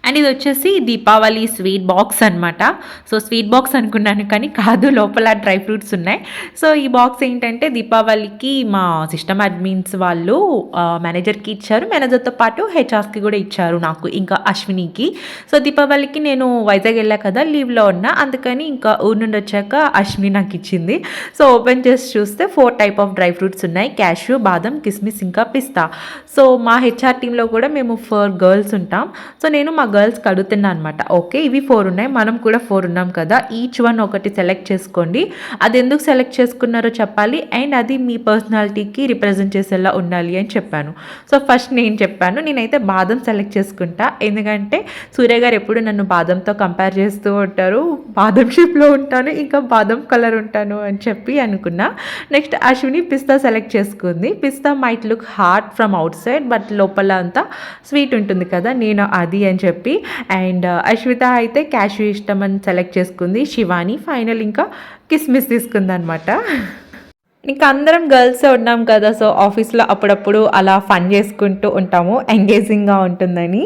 And ఇది వచ్చేసి Deepavali sweet box అనమాట. సో స్వీట్ బాక్స్ అనుకున్నాను కానీ కాదు, లోపల డ్రై ఫ్రూట్స్ ఉన్నాయి. సో ఈ బాక్స్ ఏంటంటే దీపావళికి మా సిస్టమ్ అడ్మిన్స్ వాళ్ళు మేనేజర్కి ఇచ్చారు. మేనేజర్తో పాటు హెచ్ఆర్స్కి కూడా ఇచ్చారు, నాకు ఇంకా అశ్వినికి. సో దీపావళికి నేను వైజాగ్ వెళ్ళా కదా, లీవ్లో ఉన్నా, అందుకని ఇంకా ఊరు నుండి వచ్చాక అశ్విని నాకు ఇచ్చింది. సో ఓపెన్ చేసి చూస్తే 4 టైప్ ఆఫ్ డ్రై ఫ్రూట్స్ ఉన్నాయి: క్యాష్యూ, బాదం, కిస్మిస్, ఇంకా పిస్తా. సో మా హెచ్ఆర్ టీంలో కూడా మేము 4 గర్ల్స్ ఉంటాం. సో నేను మా గర్ల్స్కి అడుగుతున్నా అనమాట, ఓకే ఇవి 4 ఉన్నాయి, మనం కూడా 4 ఉన్నాం కదా, ఈచ్ వన్ ఒకటి సెలెక్ట్ చేసుకోండి, అది ఎందుకు సెలెక్ట్ చేసుకున్నారో చెప్పాలి, అండ్ అది మీ పర్సనాలిటీకి రిప్రజెంట్ చేసేలా ఉండాలి అని చెప్పాను. సో ఫస్ట్ నేను చెప్పాను, నేనైతే బాదం సెలెక్ట్ చేసుకుంటా, ఎందుకంటే సూర్య గారు ఎప్పుడు నన్ను బాదంతో కంపేర్ చేస్తూ ఉంటారు, బాదం షేప్లో ఉంటాను, ఇంకా బాదం కలర్ ఉంటాను అని చెప్పి అనుకున్నా. నెక్స్ట్ అశ్విని పిస్తా సెలెక్ట్ చేసుకుంది. Pista might look hard from outside, but లోపల అంతా స్వీట్ ఉంటుంది కదా, నేను అది అని చెప్పి. అండ్ అశ్విత అయితే క్యాష్యూ ఇష్టం అని సెలెక్ట్ చేసుకుంది. శివాని ఫైనల్ ఇంకా కిస్మిస్ తీసుకుంది అనమాట. ఇంకా అందరం గర్ల్స్ ఉన్నాం కదా, సో ఆఫీస్లో అప్పుడప్పుడు అలా ఫన్ చేసుకుంటూ ఉంటాము, ఎంగేజింగ్గా ఉంటుందని.